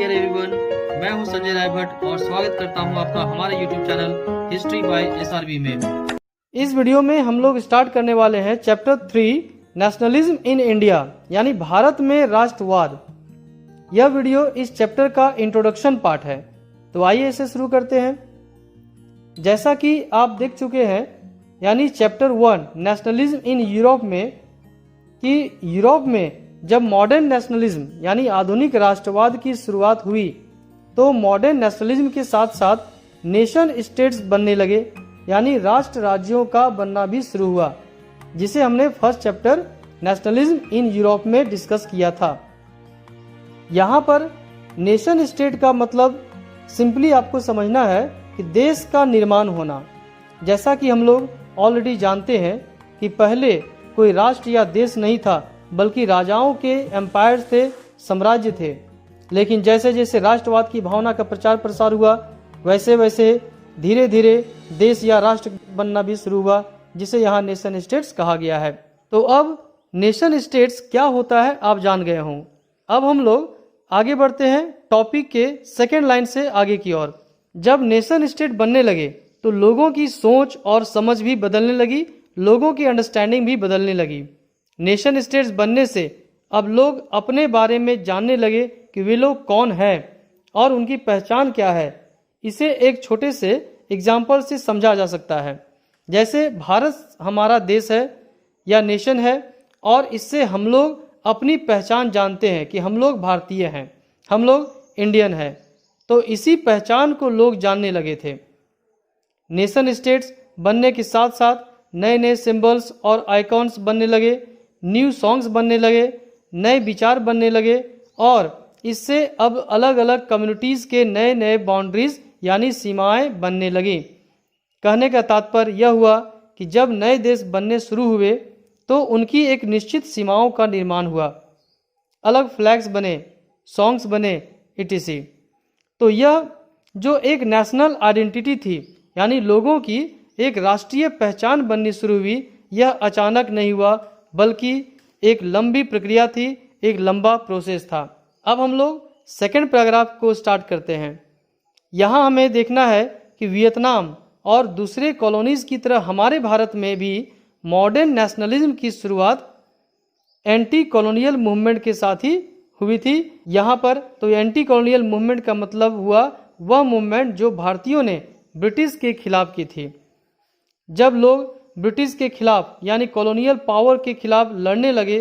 Dear everyone, मैं हूं संजय राय भट्ट और स्वागत करता हूं आपका हमारे YouTube channel history by SRB में। इस वीडियो में हम लोग स्टार्ट करने वाले हैं चैप्टर 3 नेशनलिज्म इन इंडिया यानी भारत में राष्ट्रवाद। यह वीडियो इस चैप्टर का इंट्रोडक्शन पार्ट है। तो आइए इसे शुरू करते हैं। जैसा कि आप देख चुके हैं यानी चैप्टर 1 नेशनलिज्म इन यूरोप में कि यूरोप में जब मॉडर्न नेशनलिज्म यानी आधुनिक राष्ट्रवाद की शुरुआत हुई तो मॉडर्न नेशनलिज्म के साथ साथ नेशन स्टेट्स बनने लगे यानी राष्ट्र राज्यों का बनना भी शुरू हुआ, जिसे हमने first chapter nationalism in Europe में डिस्कस किया था। यहाँ पर नेशन स्टेट का मतलब सिंपली आपको समझना है कि देश का निर्माण होना। जैसा कि हम लोग ऑलरेडी जानते हैं कि पहले कोई राष्ट्र या देश नहीं था बल्कि राजाओं के एम्पायर थे, साम्राज्य थे। लेकिन जैसे जैसे राष्ट्रवाद की भावना का प्रचार प्रसार हुआ वैसे वैसे धीरे धीरे देश या राष्ट्र बनना भी शुरू हुआ, जिसे यहाँ नेशन स्टेट्स कहा गया है। तो अब नेशन स्टेट्स क्या होता है आप जान गए हों। अब हम लोग आगे बढ़ते हैं टॉपिक के सेकेंड लाइन से आगे की ओर। जब नेशन स्टेट बनने लगे तो लोगों की सोच और समझ भी बदलने लगी, लोगों की अंडरस्टैंडिंग भी बदलने लगी। नेशन स्टेट्स बनने से अब लोग अपने बारे में जानने लगे कि वे लोग कौन हैं और उनकी पहचान क्या है। इसे एक छोटे से एग्जाम्पल से समझा जा सकता है। जैसे भारत हमारा देश है या नेशन है और इससे हम लोग अपनी पहचान जानते हैं कि हम लोग भारतीय हैं, हम लोग इंडियन हैं। तो इसी पहचान को लोग जानने लगे थे। नेशन स्टेट्स बनने के साथ साथ नए नए सिंबल्स और आइकॉन्स बनने लगे, न्यू सॉन्ग्स बनने लगे, नए विचार बनने लगे और इससे अब अलग अलग कम्युनिटीज़ के नए नए बाउंड्रीज यानी सीमाएं बनने लगी। कहने का तात्पर्य यह हुआ कि जब नए देश बनने शुरू हुए तो उनकी एक निश्चित सीमाओं का निर्माण हुआ, अलग फ्लैग्स बने, सॉन्ग्स बने etc। तो यह जो एक नेशनल आइडेंटिटी थी यानी लोगों की एक राष्ट्रीय पहचान बननी शुरू हुई, यह अचानक नहीं हुआ बल्कि एक लंबी प्रक्रिया थी, एक लंबा प्रोसेस था। अब हम लोग सेकेंड पैराग्राफ को स्टार्ट करते हैं। यहाँ हमें देखना है कि वियतनाम और दूसरे कॉलोनीज की तरह हमारे भारत में भी मॉडर्न नेशनलिज्म की शुरुआत एंटी कॉलोनियल मूवमेंट के साथ ही हुई थी। यहाँ पर तो एंटी कॉलोनियल मूवमेंट का मतलब हुआ वह मूवमेंट जो भारतीयों ने ब्रिटिश के खिलाफ की थी। जब लोग ब्रिटिश के खिलाफ यानी कॉलोनियल पावर के खिलाफ लड़ने लगे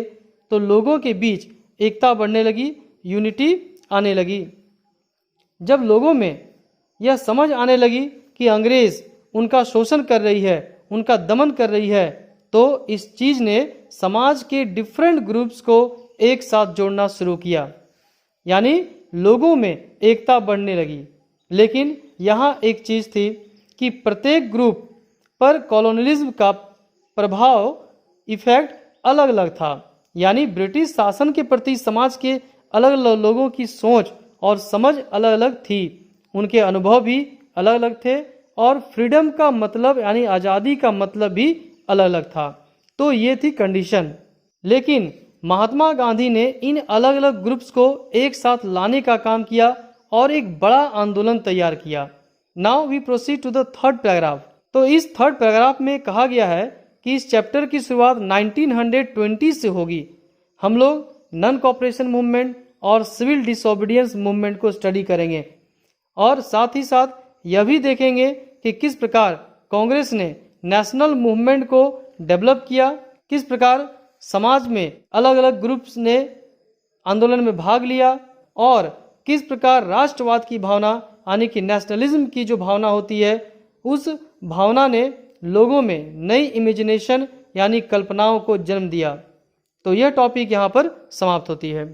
तो लोगों के बीच एकता बढ़ने लगी, यूनिटी आने लगी। जब लोगों में यह समझ आने लगी कि अंग्रेज उनका शोषण कर रही है, उनका दमन कर रही है, तो इस चीज़ ने समाज के डिफरेंट ग्रुप्स को एक साथ जोड़ना शुरू किया यानी लोगों में एकता बढ़ने लगी। लेकिन यहाँ एक चीज़ थी कि प्रत्येक ग्रुप पर कॉलोनियलिज्म का प्रभाव इफेक्ट अलग अलग था, यानी ब्रिटिश शासन के प्रति समाज के अलग अलग लोगों की सोच और समझ अलग अलग थी, उनके अनुभव भी अलग अलग थे और फ्रीडम का मतलब यानी आज़ादी का मतलब भी अलग अलग था। तो ये थी कंडीशन। लेकिन महात्मा गांधी ने इन अलग अलग ग्रुप्स को एक साथ लाने का काम किया और एक बड़ा आंदोलन तैयार किया। Now we proceed to the third paragraph. तो इस थर्ड पैराग्राफ में कहा गया है कि इस चैप्टर की शुरुआत 1920 से होगी। हम लोग नॉन कॉपरेशन मूवमेंट और सिविल डिसोबीडियंस मूवमेंट को स्टडी करेंगे और साथ ही साथ यह भी देखेंगे कि किस प्रकार कांग्रेस ने नेशनल मूवमेंट को डेवलप किया, किस प्रकार समाज में अलग अलग ग्रुप्स ने आंदोलन में भाग लिया और किस प्रकार राष्ट्रवाद की भावना यानी कि नेशनलिज्म की जो भावना होती है उस भावना ने लोगों में नई इमेजिनेशन यानी कल्पनाओं को जन्म दिया। तो यह टॉपिक यहाँ पर समाप्त होती है।